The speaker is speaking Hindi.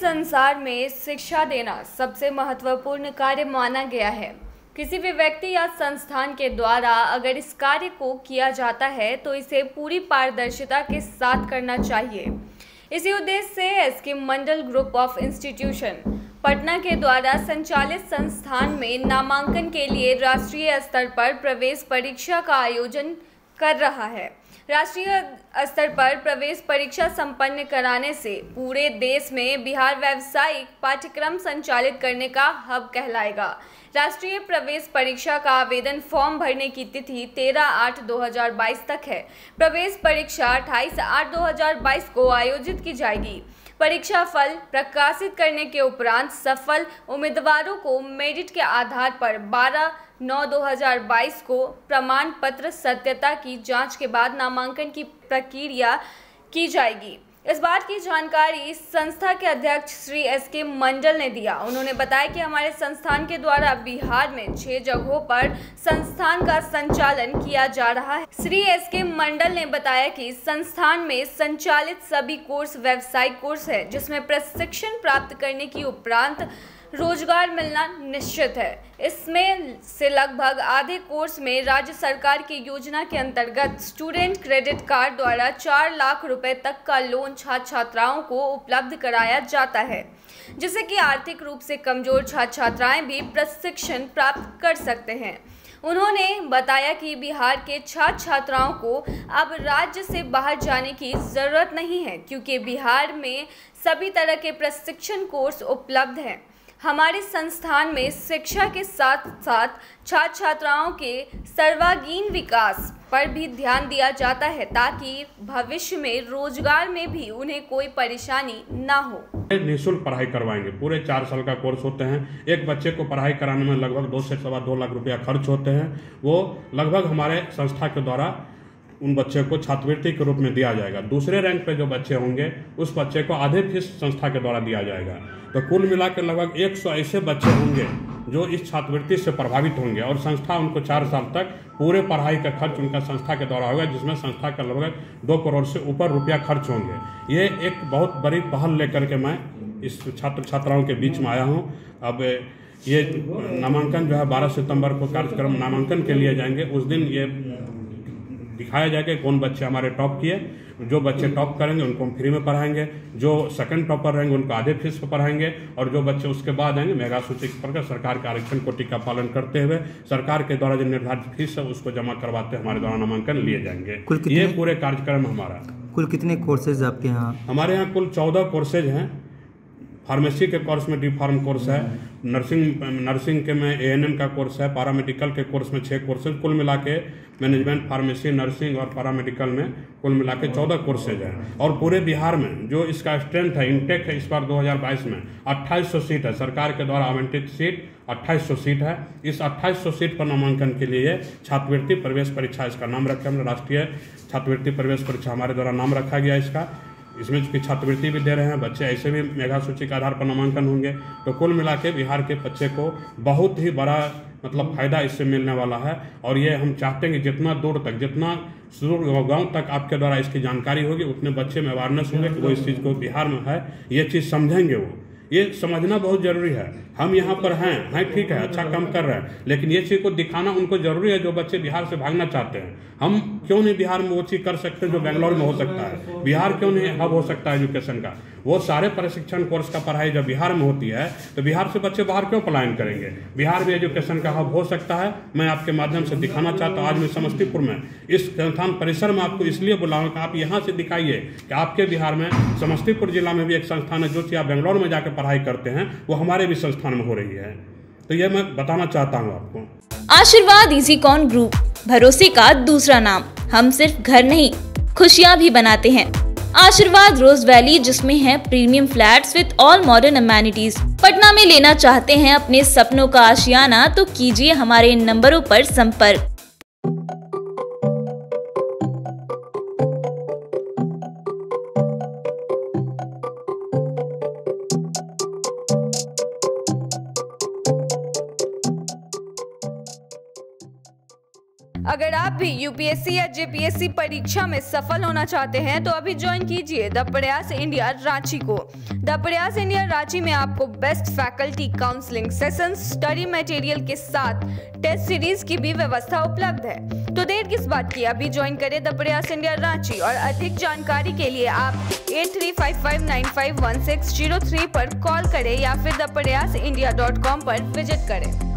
संसार में शिक्षा देना सबसे महत्वपूर्ण कार्य माना गया है। किसी भी व्यक्ति या संस्थान के द्वारा अगर इस कार्य को किया जाता है तो इसे पूरी पारदर्शिता के साथ करना चाहिए। इसी उद्देश्य से SK Mandal group of institution Patna के द्वारा संचालित संस्थान में नामांकन के लिए राष्ट्रीय स्तर पर प्रवेश परीक्षा का आयोजन कर रहा है। राष्ट्रीय स्तर पर प्रवेश परीक्षा संपन्न कराने से पूरे देश में बिहार व्यावसायिक पाठ्यक्रम संचालित करने का हब कहलाएगा। राष्ट्रीय प्रवेश परीक्षा का आवेदन फॉर्म भरने की तिथि 13/8/2022 तक है। प्रवेश परीक्षा 28/8/2022 को आयोजित की जाएगी। परीक्षा फल प्रकाशित करने के उपरांत सफल उम्मीदवारों को मेरिट के आधार पर 12/9/2022 को प्रमाण पत्र सत्यता की जांच के बाद नामांकन की प्रक्रिया की जाएगी। इस बात की जानकारी संस्था के अध्यक्ष श्री एसके मंडल ने दिया। उन्होंने बताया कि हमारे संस्थान के द्वारा बिहार में 6 जगहों पर संस्थान का संचालन किया जा रहा है। श्री एसके मंडल ने बताया कि संस्थान में संचालित सभी कोर्स व्यावसायिक कोर्स है, जिसमें प्रशिक्षण प्राप्त करने की उपरांत रोजगार मिलना निश्चित है। इसमें से लगभग आधे कोर्स में राज्य सरकार की योजना के अंतर्गत स्टूडेंट क्रेडिट कार्ड द्वारा 4 लाख रुपए तक का लोन छात्र छात्राओं को उपलब्ध कराया जाता है, जिससे कि आर्थिक रूप से कमजोर छात्र छात्राएं भी प्रशिक्षण प्राप्त कर सकते हैं। उन्होंने बताया कि बिहार के छात्र छात्राओं को अब राज्य से बाहर जाने की ज़रूरत नहीं है, क्योंकि बिहार में सभी तरह के प्रशिक्षण कोर्स उपलब्ध हैं। हमारे संस्थान में शिक्षा के साथ साथ छात्र छात्राओं के सर्वांगीण विकास पर भी ध्यान दिया जाता है, ताकि भविष्य में रोजगार में भी उन्हें कोई परेशानी ना हो। निःशुल्क पढ़ाई करवाएंगे। पूरे 4 साल का कोर्स होते हैं। एक बच्चे को पढ़ाई कराने में लगभग 2 से सवा 2 लाख रुपया खर्च होते हैं। वो लगभग हमारे संस्था के द्वारा उन बच्चे को छात्रवृत्ति के रूप में दिया जाएगा। दूसरे रैंक पे जो बच्चे होंगे उस बच्चे को आधे फीस संस्था के द्वारा दिया जाएगा। तो कुल मिलाकर लगभग 100 ऐसे बच्चे होंगे जो इस छात्रवृत्ति से प्रभावित होंगे और संस्था उनको 4 साल तक पूरे पढ़ाई का खर्च उनका संस्था के द्वारा होगा, जिसमें संस्था का लगभग 2 करोड़ से ऊपर रुपया खर्च होंगे। ये एक बहुत बड़ी पहल लेकर के मैं इस छात्र छात्राओं के बीच में आया हूँ। अब ये नामांकन जो है 12 सितंबर को कार्यक्रम नामांकन के लिए जाएंगे। उस दिन ये दिखाया जाएगा कौन बच्चे हमारे टॉप किए। जो बच्चे टॉप करेंगे उनको हम फ्री में पढ़ाएंगे, जो सेकंड टॉपर रहेंगे उनको आधे फीस पर पढ़ाएंगे, और जो बच्चे उसके बाद आएंगे मेगा सूची पर सरकार के आरक्षण कोटि का पालन करते हुए सरकार के द्वारा जो निर्धारित फीस है उसको जमा करवाते हमारे द्वारा नामांकन लिए जाएंगे। ये पूरे कार्यक्रम हमारा। कुल कितने कोर्सेज आपके यहाँ? हमारे यहाँ कुल 14 कोर्सेज हैं। फार्मेसी के कोर्स में डी फार्म कोर्स है, नर्सिंग के में एएनएम का कोर्स है, पैरामेडिकल के कोर्स में 6 कोर्सेज, कुल मिला के मैनेजमेंट, फार्मेसी, नर्सिंग और पैरामेडिकल में कुल मिला के 14 कोर्सेज हैं। और पूरे बिहार में जो इसका स्ट्रेंथ है, इंटेक है, इस बार 2022 में 2800 सीट है। सरकार के द्वारा आवंटित सीट 2800 सीट है। इस 2800 सीट पर नामांकन के लिए छात्रवृत्ति प्रवेश परीक्षा इसका नाम रखा हमने, राष्ट्रीय छात्रवृत्ति प्रवेश परीक्षा हमारे द्वारा नाम रखा गया इसका। इसमें चूँकि छात्रवृत्ति भी दे रहे हैं, बच्चे ऐसे भी मेगा सूची के आधार पर नामांकन होंगे। तो कुल मिला के बिहार के बच्चे को बहुत ही बड़ा फायदा इससे मिलने वाला है। और ये हम चाहते हैं कि जितना दूर तक, जितना गांव तक आपके द्वारा इसकी जानकारी होगी, उतने बच्चे में अवेयरनेस होंगे कि वो इस चीज़ को बिहार में है, ये चीज़ समझेंगे। वो ये समझना बहुत जरूरी है। हम यहाँ पर हैं ठीक है, अच्छा काम कर रहे हैं, लेकिन ये चीज़ को दिखाना उनको जरूरी है। जो बच्चे बिहार से भागना चाहते हैं, हम क्यों नहीं बिहार में वो चीज़ कर सकते जो बेंगलोर में हो सकता है? बिहार क्यों नहीं हब हो सकता है एजुकेशन का? वो सारे प्रशिक्षण कोर्स का पढ़ाई जब बिहार में होती है तो बिहार से बच्चे बाहर क्यों पलायन करेंगे? बिहार में एजुकेशन का हब हो सकता है। मैं आपके माध्यम से दिखाना चाहता हूँ। आज मैं समस्तीपुर में इस संस्थान परिसर में आपको इसलिए बुलाऊँ कि आप यहाँ से दिखाइए कि आपके बिहार में समस्तीपुर जिला में भी एक संस्थान है जो चीज़ आप बेंगलोर में जाकर पढ़ाई करते हैं वो हमारे भी संस्थान में हो रही है। तो ये मैं बताना चाहता हूँ आपको। आशीर्वाद इजीकॉन ग्रुप, भरोसे का दूसरा नाम। हम सिर्फ घर नहीं, खुशियाँ भी बनाते हैं। आशीर्वाद रोज वैली, जिसमें है premium flats with all modern amenities. Patna में लेना चाहते हैं अपने सपनों का आशियाना, तो कीजिए हमारे इन नंबरों पर संपर्क। अगर आप भी यूपीएससी या जेपीएससी परीक्षा में सफल होना चाहते हैं तो अभी ज्वाइन कीजिए द प्रयास इंडिया रांची को। द प्रयास इंडिया रांची में आपको best faculty, counselling sessions, study material के साथ टेस्ट सीरीज की भी व्यवस्था उपलब्ध है। तो देर किस बात की, अभी ज्वाइन करें द प्रयास इंडिया रांची। और अधिक जानकारी के लिए आप 8355951603 पर कॉल करें या फिर thepryasindia.com पर विजिट करें।